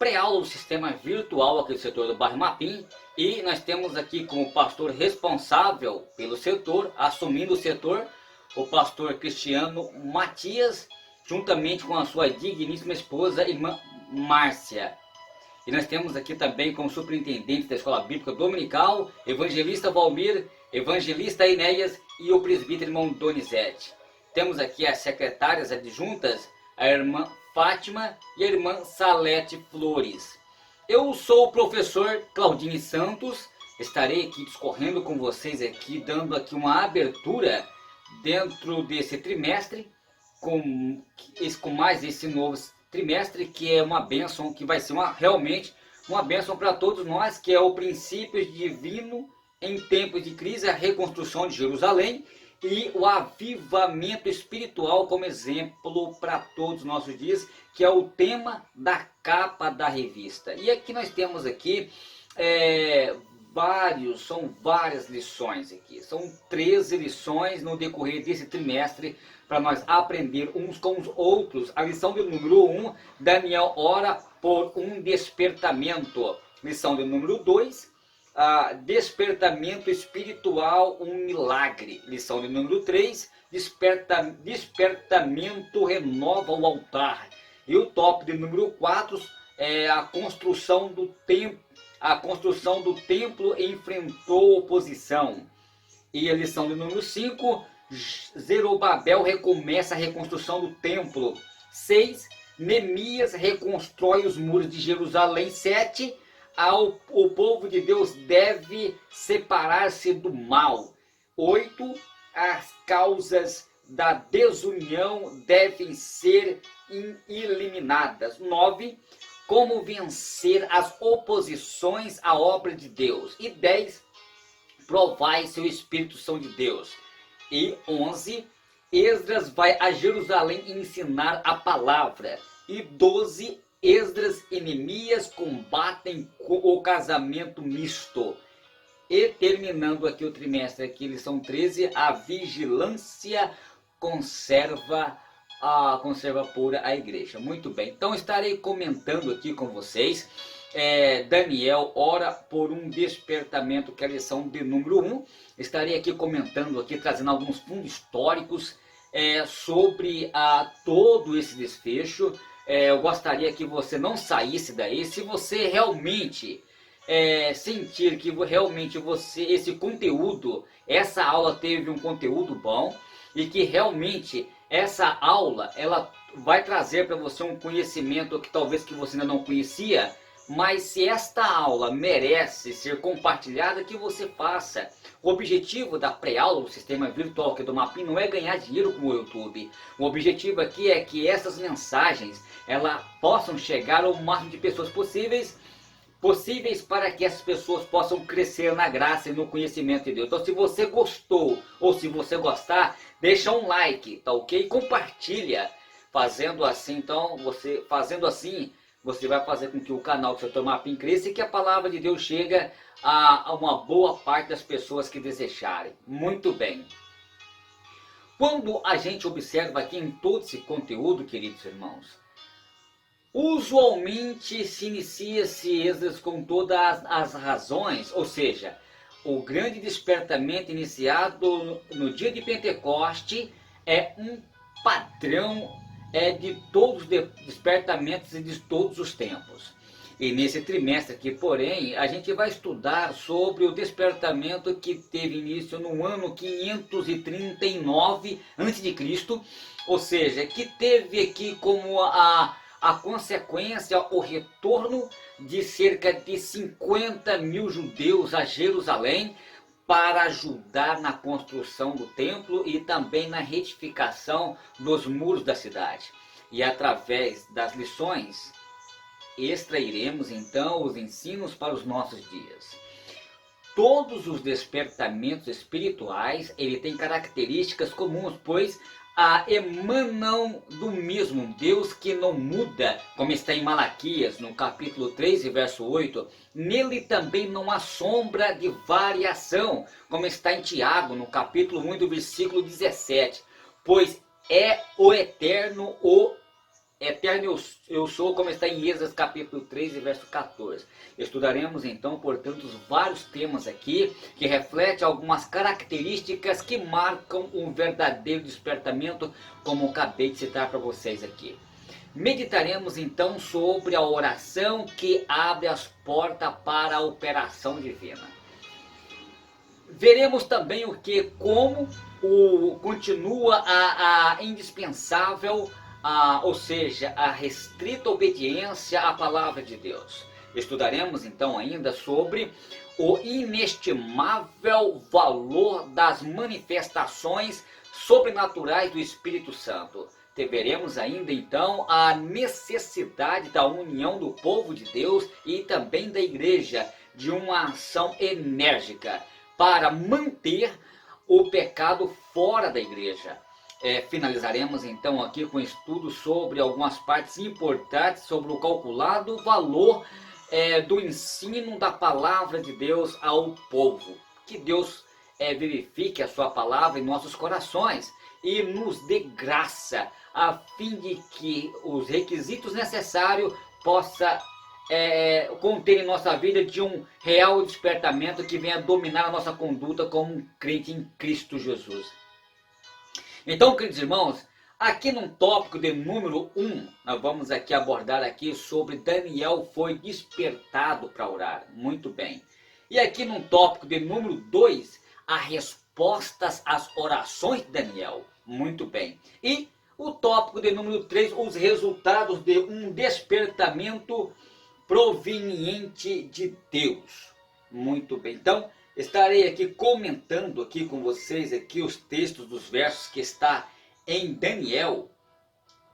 pré-aula do sistema virtual aqui do setor do bairro Mapim, e nós temos aqui como pastor responsável pelo setor, assumindo o setor, o pastor Cristiano Matias, juntamente com a sua digníssima esposa, irmã Márcia. E nós temos aqui também como superintendente da Escola Bíblica Dominical, evangelista Valmir, evangelista Enéas e o presbítero irmão Donizete. Temos aqui as secretárias adjuntas, a irmã Fátima e a irmã Salete Flores. Eu sou o professor Claudine Santos, estarei aqui discorrendo com vocês aqui, dando aqui uma abertura dentro desse trimestre, com mais esse novo trimestre, que é uma bênção, que vai ser realmente uma bênção para todos nós, que é o princípio divino em tempos de crise, a reconstrução de Jerusalém e o avivamento espiritual como exemplo para todos os nossos dias, que é o tema da capa da revista. E aqui nós temos aqui são várias lições aqui, são 13 lições no decorrer desse trimestre para nós aprender uns com os outros. A lição do número 1, Daniel ora por um despertamento. Lição do número 2, despertamento espiritual, um milagre. Lição de número 3, despertamento renova o altar. E o tópico de número 4 é a construção do templo. A construção do templo enfrentou oposição. E a lição de número 5, Zerubabel recomeça a reconstrução do templo. 6, Neemias reconstrói os muros de Jerusalém. 7, o povo de Deus deve separar-se do mal. 8, as causas da desunião devem ser eliminadas. 9, como vencer as oposições à obra de Deus. E 10, provai se o Espírito são de Deus. E 11, Esdras vai a Jerusalém ensinar a palavra. E 12, Esdras e Neemias combatem o casamento misto. E terminando aqui o trimestre, aqui, lição 13, a vigilância conserva pura a igreja. Muito bem, então estarei comentando aqui com vocês, Daniel ora por um despertamento, que é a lição de número 1. Estarei aqui comentando, aqui trazendo alguns fundos históricos sobre todo esse desfecho. Eu gostaria que você não saísse daí. Se você realmente sentir que realmente esse conteúdo, essa aula teve um conteúdo bom e que realmente essa aula ela vai trazer para você um conhecimento que talvez que você ainda não conhecia, mas se esta aula merece ser compartilhada, que você faça. O objetivo da pré-aula do sistema virtual aqui do Mapim não é ganhar dinheiro com o YouTube. O objetivo aqui é que essas mensagens possam chegar ao máximo de pessoas possíveis para que essas pessoas possam crescer na graça e no conhecimento de Deus. Então, se você gostou ou se você gostar, deixa um like, tá ok? Compartilha. Fazendo assim, você vai fazer com que o canal do Setor Mapim cresça e que a palavra de Deus chegue a uma boa parte das pessoas que desejarem. Muito bem. Quando a gente observa aqui em todo esse conteúdo, queridos irmãos, usualmente se inicia-se Esdras com todas as razões, ou seja, o grande despertamento iniciado no dia de Pentecoste é um padrão de todos os despertamentos e de todos os tempos. E nesse trimestre aqui, porém, a gente vai estudar sobre o despertamento que teve início no ano 539 a.C., ou seja, que teve aqui como a consequência o retorno de cerca de 50 mil judeus a Jerusalém para ajudar na construção do templo e também na retificação dos muros da cidade. E através das lições, extrairemos então os ensinos para os nossos dias. Todos os despertamentos espirituais, ele tem características comuns, pois emanam do mesmo Deus que não muda, como está em Malaquias, no capítulo 3, verso 8. Nele também não há sombra de variação, como está em Tiago, no capítulo 1, do versículo 17. Pois é o eterno eterno eu sou, como está em Êxodo capítulo 3 e verso 14. Estudaremos então, portanto, os vários temas aqui que refletem algumas características que marcam um verdadeiro despertamento, como acabei de citar para vocês aqui. Meditaremos então sobre a oração que abre as portas para a operação divina. Veremos também como continua a indispensável, ou seja, a restrita obediência à palavra de Deus. Estudaremos então ainda sobre o inestimável valor das manifestações sobrenaturais do Espírito Santo. Veremos ainda então a necessidade da união do povo de Deus e também da igreja, de uma ação enérgica para manter o pecado fora da igreja. Finalizaremos então aqui com estudo sobre algumas partes importantes sobre o calculado valor do ensino da palavra de Deus ao povo. Que Deus verifique a sua palavra em nossos corações e nos dê graça, a fim de que os requisitos necessários possa conter em nossa vida de um real despertamento que venha dominar a nossa conduta como um crente em Cristo Jesus. Então, queridos irmãos, aqui no tópico de número 1, nós vamos aqui abordar aqui sobre Daniel foi despertado para orar. Muito bem. E aqui no tópico de número 2, as respostas às orações de Daniel. Muito bem. E o tópico de número 3, os resultados de um despertamento proveniente de Deus. Muito bem. Então, estarei aqui comentando aqui com vocês aqui os textos dos versos que está em Daniel.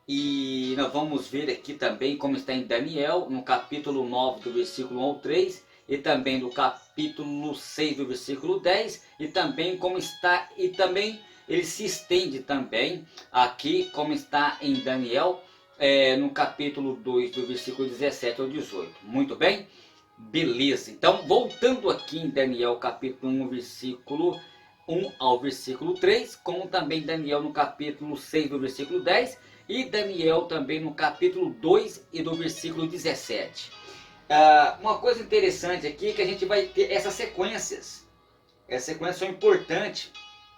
E nós vamos ver aqui também como está em Daniel, no capítulo 9, do versículo 1 ao 3, e também no capítulo 6, do versículo 10, e também como está, e também ele se estende também aqui como está em Daniel, no capítulo 2, do versículo 17 ao 18. Muito bem? Beleza. Então, voltando aqui em Daniel, capítulo 1, versículo 1 ao versículo 3, como também Daniel no capítulo 6, do versículo 10, e Daniel também no capítulo 2 e do versículo 17. Uma coisa interessante aqui é que a gente vai ter essas sequências. Essas sequências são importantes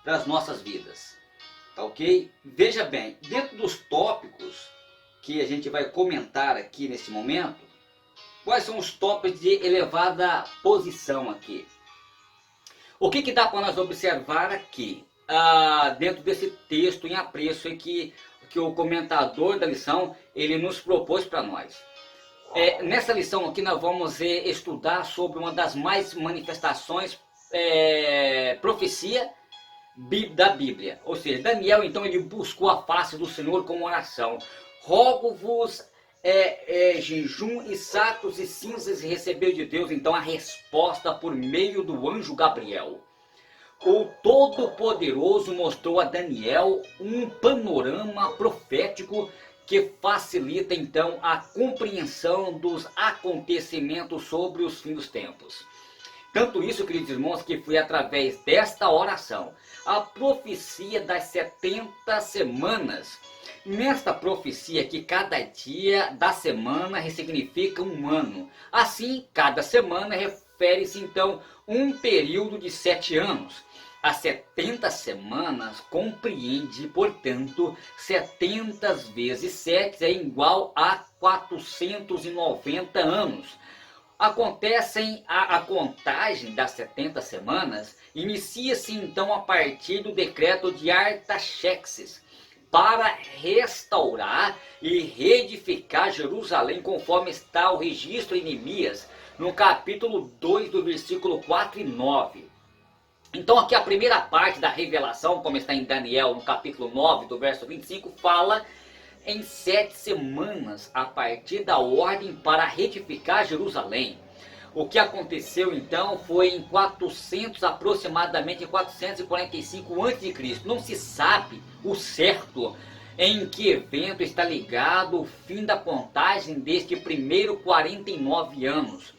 para as nossas vidas. Tá ok? Veja bem, dentro dos tópicos que a gente vai comentar aqui nesse momento, quais são os tópicos de elevada posição aqui? O que dá para nós observar aqui, dentro desse texto em apreço que o comentador da lição ele nos propôs para nós? Nessa lição aqui nós vamos estudar sobre uma das mais manifestações profecia da Bíblia. Ou seja, Daniel então ele buscou a face do Senhor com oração. Rogo-vos jejum e sacos e cinzas, e recebeu de Deus então a resposta por meio do anjo Gabriel. O Todo-Poderoso mostrou a Daniel um panorama profético que facilita então a compreensão dos acontecimentos sobre os fins dos tempos. Tanto isso, queridos irmãos, que foi através desta oração, a profecia das 70 semanas. Nesta profecia que cada dia da semana ressignifica um ano. Assim, cada semana refere-se então um período de 7 anos. As 70 semanas compreende, portanto, 70 vezes 7 é igual a 490 anos. A contagem das 70 semanas inicia-se então a partir do decreto de Artaxerxes para restaurar e reedificar Jerusalém, conforme está o registro em Neemias, no capítulo 2, do versículo 4 e 9. Então aqui a primeira parte da revelação, como está em Daniel, no capítulo 9, do verso 25, fala em 7 semanas a partir da ordem para retificar Jerusalém. O que aconteceu então foi em aproximadamente em 445 a.C. Não se sabe o certo em que evento está ligado o fim da contagem deste primeiro 49 anos.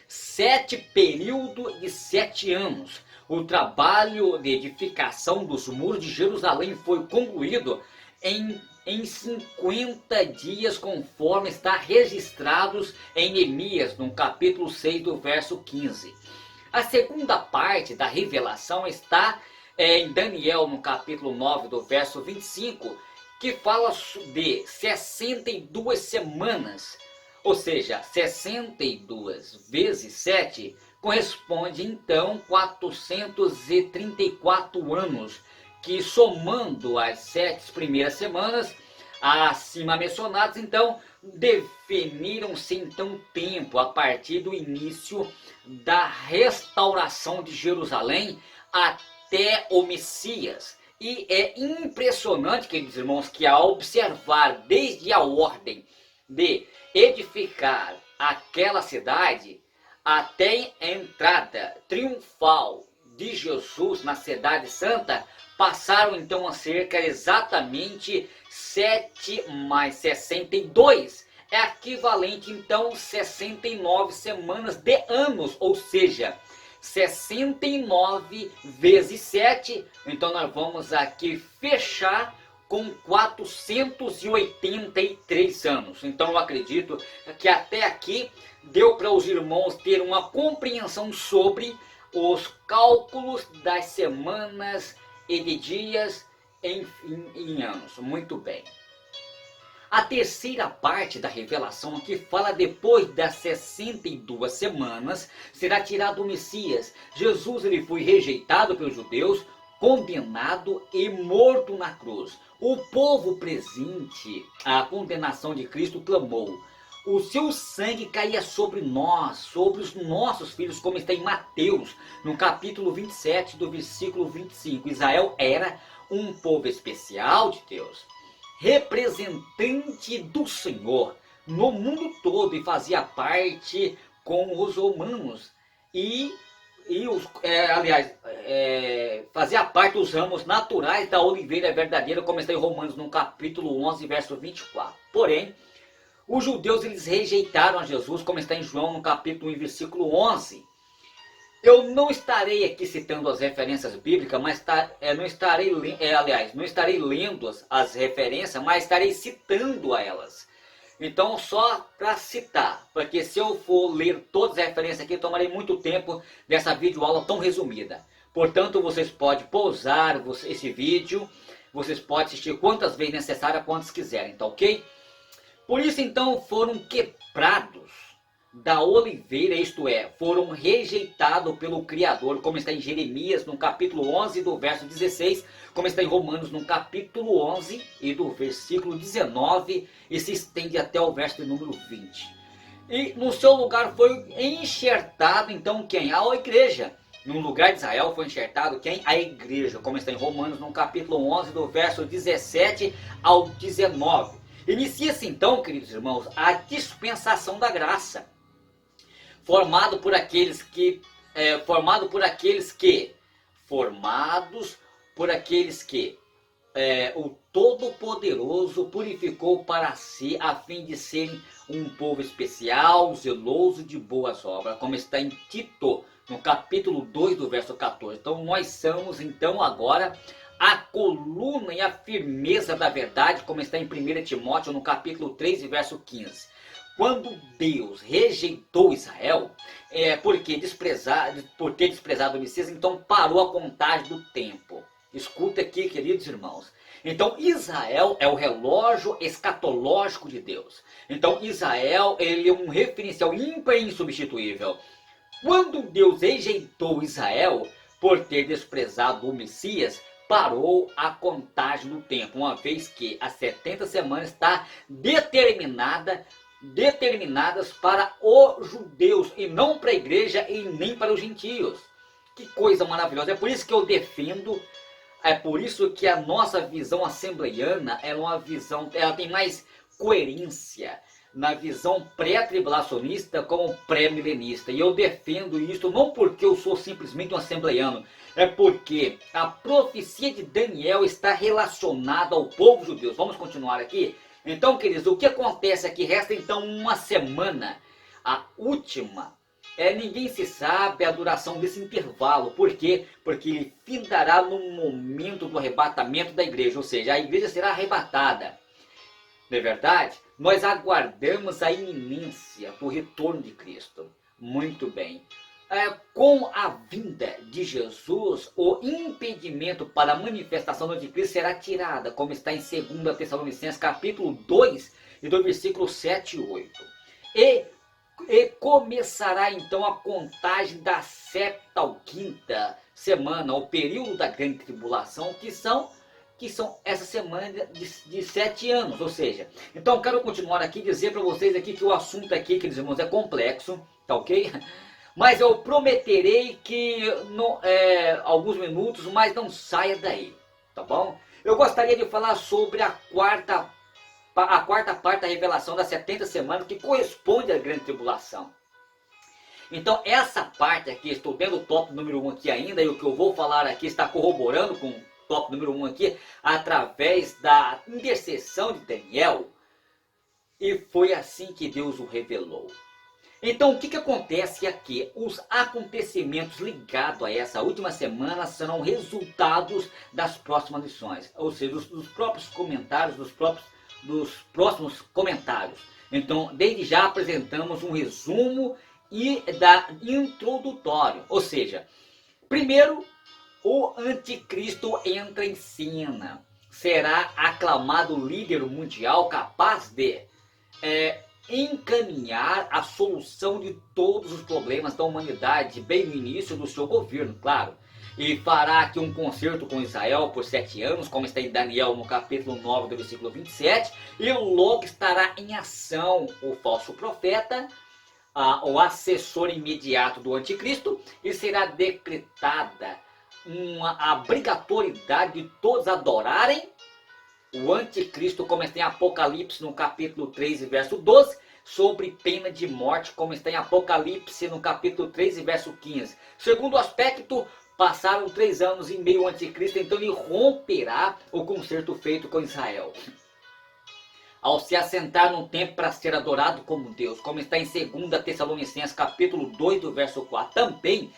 7 períodos de 7 anos. O trabalho de edificação dos muros de Jerusalém foi concluído em em 50 dias, conforme está registrados em Neemias, no capítulo 6, do verso 15. A segunda parte da revelação está em Daniel, no capítulo 9, do verso 25, que fala de 62 semanas, ou seja, 62 vezes 7 corresponde então 434 anos, que somando as 7 primeiras semanas acima mencionadas, então definiram-se então tempo a partir do início da restauração de Jerusalém até o Messias. E é impressionante, queridos irmãos, que ao observar desde a ordem de edificar aquela cidade até a entrada triunfal de Jesus na cidade santa, passaram então a cerca exatamente 7 mais 62. É equivalente então 69 semanas de anos, ou seja, 69 vezes 7, então nós vamos aqui fechar com 483 anos. Então eu acredito que até aqui deu para os irmãos ter uma compreensão sobre os cálculos das semanas e de dias em anos. Muito bem. A terceira parte da revelação, que fala depois das 62 semanas, será tirado o Messias. Jesus ele foi rejeitado pelos judeus, condenado e morto na cruz. O povo presente à condenação de Cristo clamou: o seu sangue caía sobre nós, sobre os nossos filhos, como está em Mateus, no capítulo 27, do versículo 25. Israel era um povo especial de Deus, representante do Senhor no mundo todo, e fazia parte com os romanos fazia parte dos ramos naturais da oliveira verdadeira, como está em Romanos no capítulo 11, verso 24. Porém, os judeus eles rejeitaram a Jesus, como está em João no capítulo 1, versículo 11. Eu não estarei aqui citando as referências bíblicas, mas não estarei lendo as referências, mas estarei citando a elas. Então, só para citar, porque se eu for ler todas as referências aqui, tomarei muito tempo dessa videoaula tão resumida. Portanto, vocês podem pausar esse vídeo, vocês podem assistir quantas vezes necessário, quantas quiserem, tá ok? Por isso, então, foram quebrados da oliveira, isto é, foram rejeitados pelo Criador, como está em Jeremias, no capítulo 11, do verso 16, como está em Romanos, no capítulo 11, e do versículo 19, e se estende até o verso de número 20. E no seu lugar foi enxertado, então, quem? A igreja. No lugar de Israel foi enxertado quem? A igreja, como está em Romanos, no capítulo 11, do verso 17 ao 19. Inicia-se então, queridos irmãos, a dispensação da graça, formados por aqueles que o Todo-Poderoso purificou para si, a fim de serem um povo especial, zeloso de boas obras, como está em Tito, no capítulo 2, do verso 14. Então nós somos então agora a coluna e a firmeza da verdade, como está em 1 Timóteo, no capítulo 3, verso 15. Quando Deus rejeitou Israel, por ter desprezado o Messias, então parou a contagem do tempo. Escuta aqui, queridos irmãos. Então Israel é o relógio escatológico de Deus. Então Israel ele é um referencial ímpar e insubstituível. Quando Deus rejeitou Israel por ter desprezado o Messias, parou a contagem do tempo, uma vez que as 70 semanas está determinadas para os judeus e não para a igreja e nem para os gentios. Que coisa maravilhosa! É por isso que eu defendo, é por isso que a nossa visão assembleiana ela tem mais coerência na visão pré-tribulacionista como pré-milenista. E eu defendo isso não porque eu sou simplesmente um assembleiano, é porque a profecia de Daniel está relacionada ao povo judeu. Vamos continuar aqui? Então, queridos, o que acontece aqui? Resta então uma semana, a última. Ninguém se sabe a duração desse intervalo. Por quê? Porque ele findará no momento do arrebatamento da igreja, ou seja, a igreja será arrebatada. Não é verdade? Nós aguardamos a iminência do retorno de Cristo. Muito bem. Com a vinda de Jesus, o impedimento para a manifestação do anticristo será tirada, como está em 2 Tessalonicenses, capítulo 2, e do versículo 7 e 8. E começará então a contagem da 7ª semana, o período da grande tribulação, que são essa semana de 7 anos, ou seja, então quero continuar aqui e dizer para vocês aqui que o assunto aqui, queridos irmãos, é complexo, tá ok? Mas eu prometerei que alguns minutos, mas não saia daí, tá bom? Eu gostaria de falar sobre a quarta parte da revelação das 70 semanas, que corresponde à grande tribulação. Então essa parte aqui, estou vendo o tópico número 1 aqui ainda, e o que eu vou falar aqui está corroborando com o tópico número 1 aqui, através da intercessão de Daniel, e foi assim que Deus o revelou. Então o que acontece aqui? Os acontecimentos ligados a essa última semana serão resultados das próximas lições, ou seja, dos próprios comentários, dos próximos comentários. Então desde já apresentamos um resumo e da introdutório, ou seja, primeiro, o anticristo entra em cena, será aclamado líder mundial capaz de encaminhar a solução de todos os problemas da humanidade bem no início do seu governo, claro. E fará aqui um concerto com Israel por 7 anos, como está em Daniel no capítulo 9 do versículo 27, e logo estará em ação o falso profeta, o assessor imediato do anticristo, e será decretada a obrigatoriedade de todos adorarem o anticristo, como está em Apocalipse no capítulo 3 e verso 12, sobre pena de morte, como está em Apocalipse no capítulo 3 e verso 15. Segundo aspecto, passaram 3 anos e meio o anticristo, então ele romperá o concerto feito com Israel, ao se assentar num templo para ser adorado como Deus, como está em 2 Tessalonicenses capítulo 2 do verso 4. Também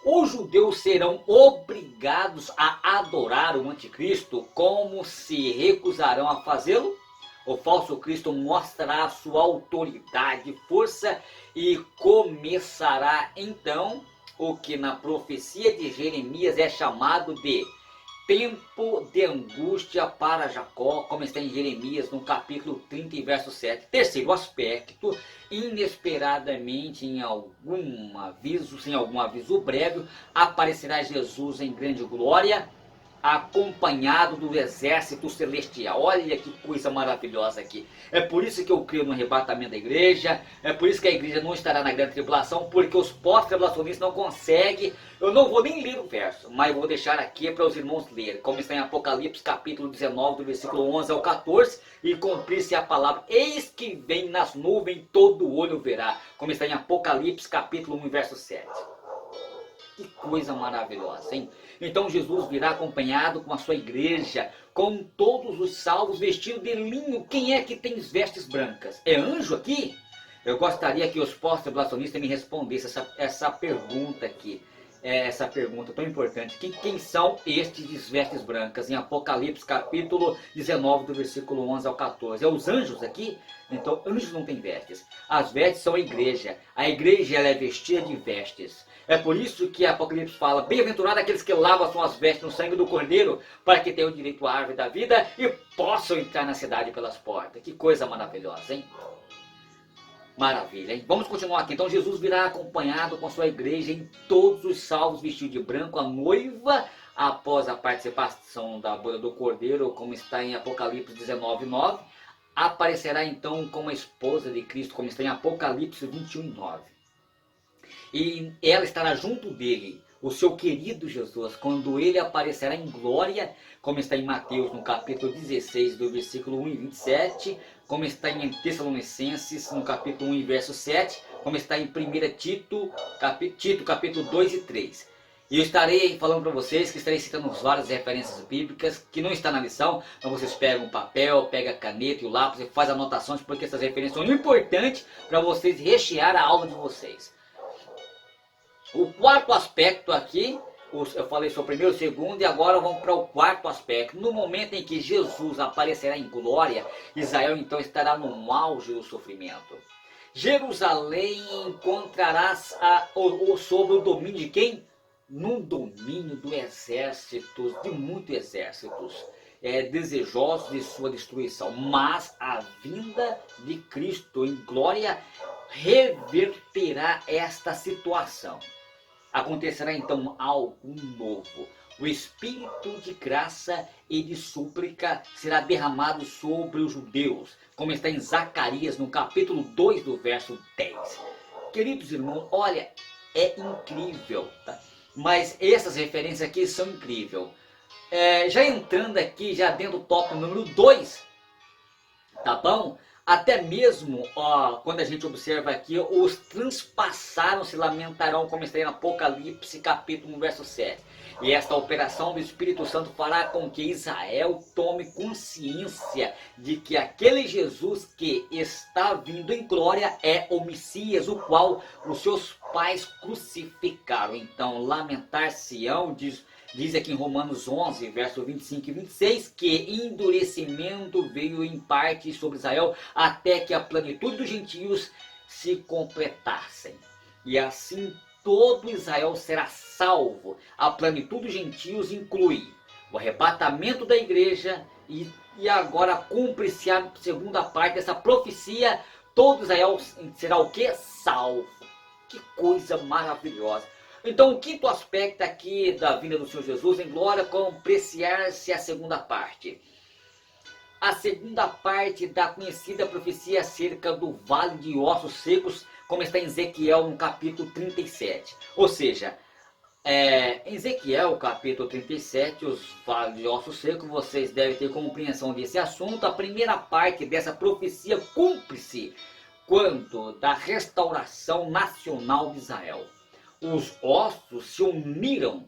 os judeus serão obrigados a adorar o anticristo. Como se recusarão a fazê-lo? O falso Cristo mostrará sua autoridade, força, e começará então o que na profecia de Jeremias é chamado de tempo de angústia para Jacó, como está em Jeremias no capítulo 30 e verso 7. Terceiro aspecto, inesperadamente, sem algum aviso prévio, aparecerá Jesus em grande glória, acompanhado do exército celestial. Olha que coisa maravilhosa aqui. É por isso que eu creio no arrebatamento da igreja, é por isso que a igreja não estará na grande tribulação, porque os pós-tribulacionistas não conseguem. Eu não vou nem ler o verso, mas vou deixar aqui para os irmãos lerem, como está em Apocalipse capítulo 19, do versículo 11 ao 14, e cumprir-se a palavra: eis que vem nas nuvens, todo olho verá, como está em Apocalipse capítulo 1, verso 7. Que coisa maravilhosa, hein? Então Jesus virá acompanhado com a sua igreja, com todos os salvos vestidos de linho. Quem é que tem vestes brancas? É anjo aqui? Eu gostaria que os pós-tribulacionistas me respondessem essa pergunta aqui. Essa pergunta tão importante. Quem são estes de vestes brancas? Em Apocalipse capítulo 19, do versículo 11 ao 14. É os anjos aqui? Então anjos não têm vestes. As vestes são a igreja. A igreja ela é vestida de vestes. É por isso que Apocalipse fala: bem-aventurado aqueles que lavam as suas vestes no sangue do Cordeiro, para que tenham direito à árvore da vida e possam entrar na cidade pelas portas. Que coisa maravilhosa, hein? Maravilha, hein? Vamos continuar aqui. Então Jesus virá acompanhado com sua igreja, em todos os salvos vestidos de branco, a noiva, após a participação da boda do Cordeiro, como está em Apocalipse 19, 9, aparecerá então como a esposa de Cristo, como está em Apocalipse 21, 9. E ela estará junto dele, o seu querido Jesus, quando ele aparecerá em glória, como está em Mateus no capítulo 16, do versículo 1 e 27, como está em Tessalonicenses no capítulo 1 e verso 7, como está em 1 Tito, capítulo 2 e 3. E eu estarei falando para vocês, que estarei citando várias referências bíblicas, que não está na lição, então vocês pegam o papel, pegam a caneta e o lápis e fazem anotações, porque essas referências são importantes para vocês rechear a aula de vocês. O quarto aspecto aqui eu falei sobre o primeiro, o segundo, e agora vamos para o quarto aspecto. No momento em que Jesus aparecerá em glória, Israel então estará no auge do sofrimento. Jerusalém encontrará sobre o domínio de quem? No domínio do exército, de muitos exércitos, desejosos de sua destruição. Mas a vinda de Cristo em glória reverterá esta situação. Acontecerá então algo novo. O Espírito de graça e de súplica será derramado sobre os judeus, como está em Zacarias, no capítulo 2, do verso 10. Queridos irmãos, olha, é incrível, tá? Mas essas referências aqui são incríveis. Já entrando aqui, já dentro do tópico número 2, tá bom? Até mesmo, quando a gente observa aqui, os transpassaram se lamentarão, como está em Apocalipse, capítulo 1, verso 7. E esta operação do Espírito Santo fará com que Israel tome consciência de que aquele Jesus que está vindo em glória é o Messias, o qual os seus pais crucificaram. Então, lamentar-se-ão, diz aqui em Romanos 11, verso 25 e 26, que endurecimento veio em parte sobre Israel até que a plenitude dos gentios se completassem. E assim todo Israel será salvo. A plenitude dos gentios inclui o arrebatamento da igreja e agora cumpre-se a segunda parte dessa profecia. Todo Israel será o que? Salvo. Que coisa maravilhosa. Então, o quinto aspecto aqui da vinda do Senhor Jesus em glória, compreciar-se a segunda parte. A segunda parte da conhecida profecia acerca do vale de ossos secos, como está em Ezequiel no capítulo 37. Ou seja, em Ezequiel capítulo 37, os vales de ossos secos, vocês devem ter compreensão desse assunto. A primeira parte dessa profecia cumpre-se quanto da restauração nacional de Israel. Os ossos se uniram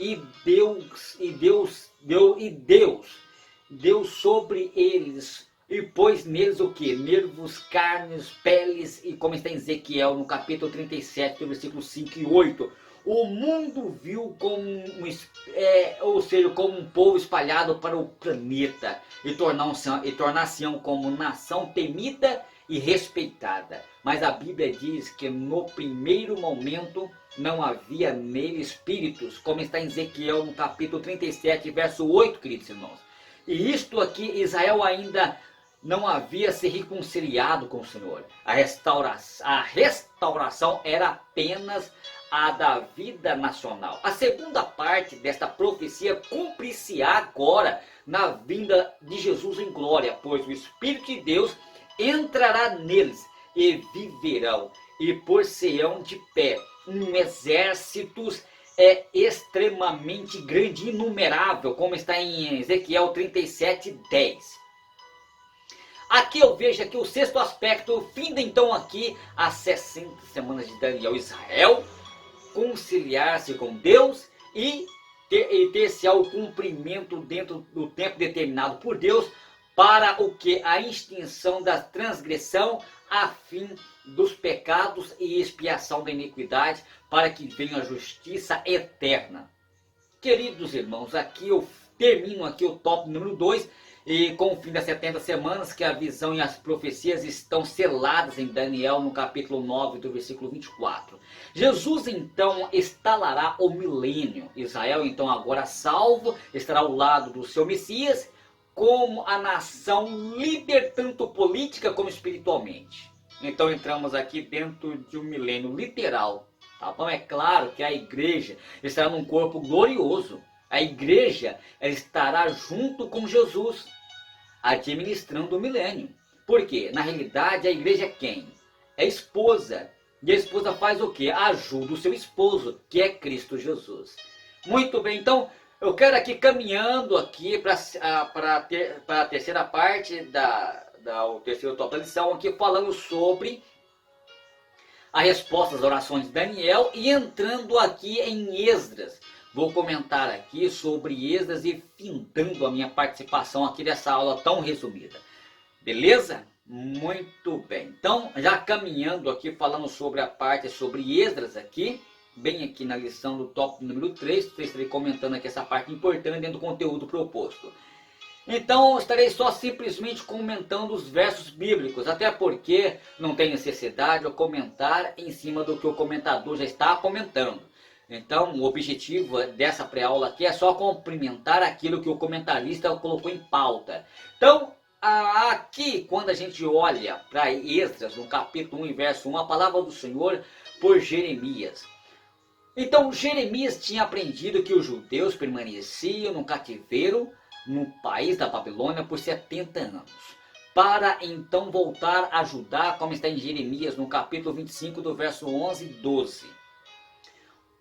e Deus deu sobre eles e pôs neles o que? Nervos, carnes, peles, e como está em Ezequiel no capítulo 37, versículos 5 e 8. O mundo viu como como um povo espalhado para o planeta e tornar-se-ão como nação temida e respeitada. Mas a Bíblia diz que no primeiro momento não havia nele espíritos, como está em Ezequiel no capítulo 37, verso 8, queridos irmãos. E isto aqui, Israel ainda não havia se reconciliado com o Senhor. A restauração era apenas a da vida nacional. A segunda parte desta profecia cumpre-se agora na vinda de Jesus em glória, pois o Espírito de Deus entrará neles e viverão e pôr-se-ão de pé exércitos extremamente grande, inumerável, como está em Ezequiel 37, 10. Aqui eu vejo aqui o sexto aspecto, finda então aqui as 60 semanas de Daniel. Israel conciliar-se com Deus e ter-se ao cumprimento dentro do tempo determinado por Deus, para o que? A extinção da transgressão, a fim dos pecados e expiação da iniquidade, para que venha a justiça eterna. Queridos irmãos, aqui eu termino aqui o tópico número 2, e com o fim das 70 semanas, que a visão e as profecias estão seladas em Daniel, no capítulo 9, do versículo 24. Jesus então instalará o milênio. Israel então agora salvo, estará ao lado do seu Messias, como a nação líder tanto política como espiritualmente. Então entramos aqui dentro de um milênio literal. Tá bom? É claro que a igreja estará num corpo glorioso. A igreja estará junto com Jesus, administrando o milênio. Por quê? Na realidade, a igreja é quem? É esposa. E a esposa faz o quê? Ajuda o seu esposo, que é Cristo Jesus. Muito bem, então eu quero aqui caminhando aqui para a terceira parte o terceiro tópico da lição, aqui falando sobre a resposta às orações de Daniel e entrando aqui em Esdras. Vou comentar aqui sobre Esdras e findando a minha participação aqui dessa aula tão resumida. Beleza? Muito bem. Então, já caminhando aqui, falando sobre a parte sobre Esdras aqui, bem aqui na lição do tópico número 3, estarei comentando aqui essa parte importante dentro do conteúdo proposto. Então, estarei só simplesmente comentando os versos bíblicos, até porque não tem necessidade de eu comentar em cima do que o comentador já está comentando. Então, o objetivo dessa pré-aula aqui é só complementar aquilo que o comentarista colocou em pauta. Então, aqui, quando a gente olha para Esdras, no capítulo 1, verso 1, a palavra do Senhor por Jeremias. Então, Jeremias tinha aprendido que os judeus permaneciam no cativeiro no país da Babilônia por 70 anos, para então voltar a Judá, como está em Jeremias, no capítulo 25, do verso 11 e 12.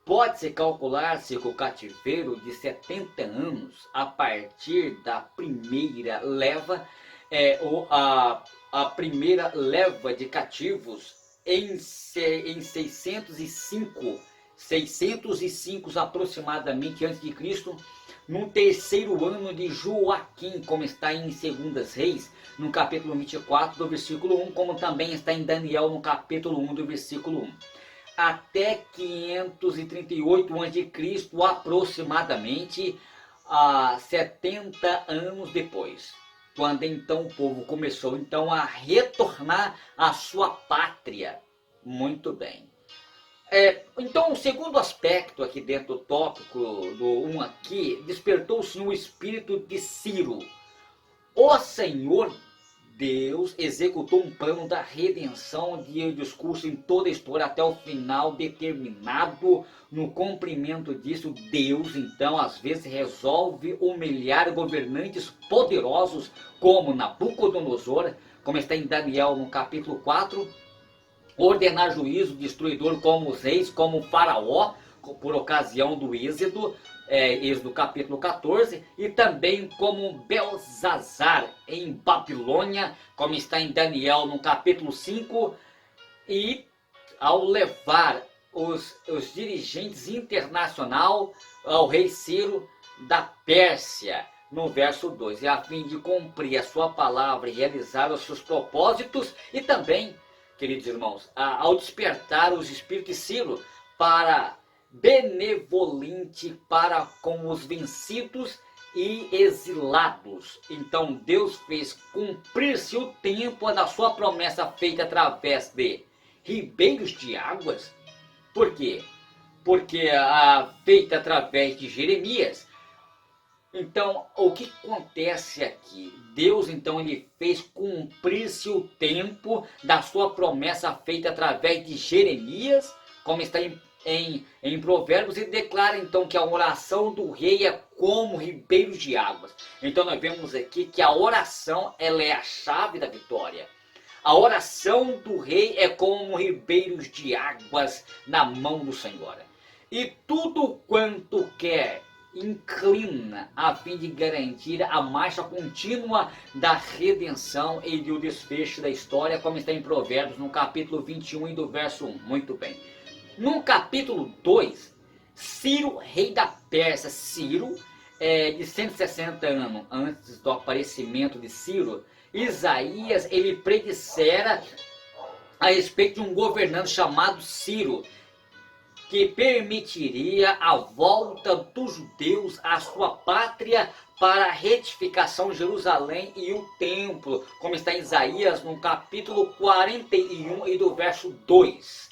Pode-se calcular-se que o cativeiro de 70 anos, a partir da primeira leva, a primeira leva de cativos em 605 aproximadamente antes de Cristo, no terceiro ano de Joaquim, como está em 2 Reis, no capítulo 24, do versículo 1, como também está em Daniel, no capítulo 1, do versículo 1. Até 538 a.C., aproximadamente 70 anos depois, quando então o povo começou então a retornar à sua pátria. Muito bem. Então, o segundo aspecto aqui dentro do tópico do 1 aqui, despertou o Senhor o espírito de Ciro. O Senhor Deus executou um plano da redenção de discurso em toda a história até o final determinado. No cumprimento disso, Deus então às vezes resolve humilhar governantes poderosos como Nabucodonosor, como está em Daniel no capítulo 4, ordenar juízo destruidor como os reis, como o faraó, por ocasião do Êxodo, Êxodo capítulo 14, e também como Belzazar em Babilônia, como está em Daniel no capítulo 5, e ao levar os dirigentes internacionais ao rei Ciro da Pérsia, no verso 2, e a fim de cumprir a sua palavra e realizar os seus propósitos, e também, queridos irmãos, ao despertar os espíritos de Ciro para benevolente para com os vencidos e exilados. Então Deus fez cumprir-se o tempo da sua promessa feita através de ribeiros de águas. Por quê? Porque feita através de Jeremias. Então, o que acontece aqui? Deus, então, ele fez cumprir-se o tempo da sua promessa feita através de Jeremias, como está em Provérbios, e declara, então, que a oração do rei é como ribeiros de águas. Então, nós vemos aqui que a oração, ela é a chave da vitória. A oração do rei é como ribeiros de águas na mão do Senhor. E tudo quanto quer inclina a fim de garantir a marcha contínua da redenção e do desfecho da história, como está em Provérbios, no capítulo 21 e do verso 1. Muito bem. No capítulo 2, Ciro, rei da Pérsia, Ciro, de 160 anos antes do aparecimento de Ciro, Isaías, ele predissera a respeito de um governante chamado Ciro, que permitiria a volta dos judeus à sua pátria para a retificação de Jerusalém e o templo, como está em Isaías no capítulo 41 e do verso 2.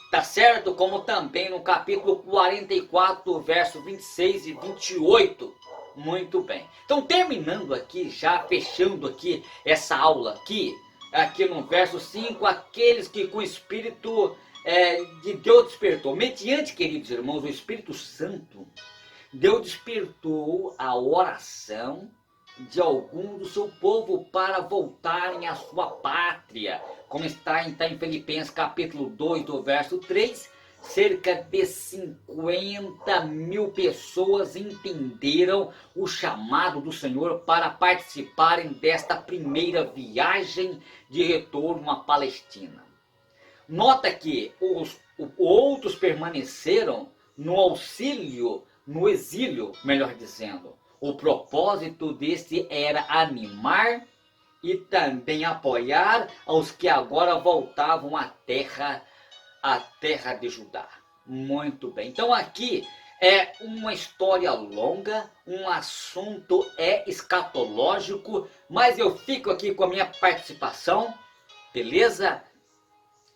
Tá certo? Como também no capítulo 44, verso 26 e 28. Muito bem. Então, terminando aqui, já fechando aqui essa aula aqui no verso 5, aqueles que com o Espírito de Deus despertou. Mediante, queridos irmãos, o Espírito Santo, Deus despertou a oração de algum do seu povo para voltarem à sua pátria. Como está em Filipenses capítulo 2, do verso 3, cerca de 50 mil pessoas entenderam o chamado do Senhor para participarem desta primeira viagem de retorno à Palestina. Nota que os outros permaneceram no auxílio, no exílio, melhor dizendo. O propósito deste era animar e também apoiar aos que agora voltavam à terra de Judá. Muito bem. Então aqui é uma história longa, um assunto escatológico, mas eu fico aqui com a minha participação, beleza?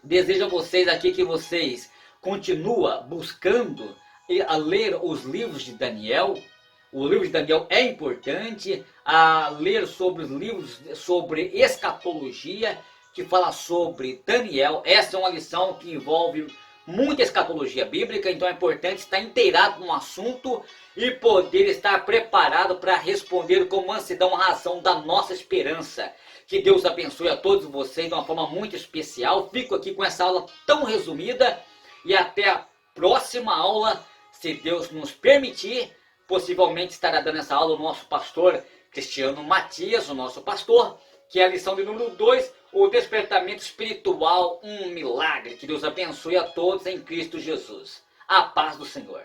Desejo a vocês aqui que vocês continuem buscando a ler os livros de Daniel. O livro de Daniel é importante, a ler sobre os livros sobre escatologia, que fala sobre Daniel. Essa é uma lição que envolve muita escatologia bíblica, então é importante estar inteirado no assunto e poder estar preparado para responder com mansidão a razão da nossa esperança. Que Deus abençoe a todos vocês de uma forma muito especial. Fico aqui com essa aula tão resumida e até a próxima aula, se Deus nos permitir. Possivelmente estará dando essa aula o nosso pastor Cristiano Matias, o nosso pastor, que é a lição de número 2, o despertamento espiritual, um milagre. Que Deus abençoe a todos em Cristo Jesus. A paz do Senhor.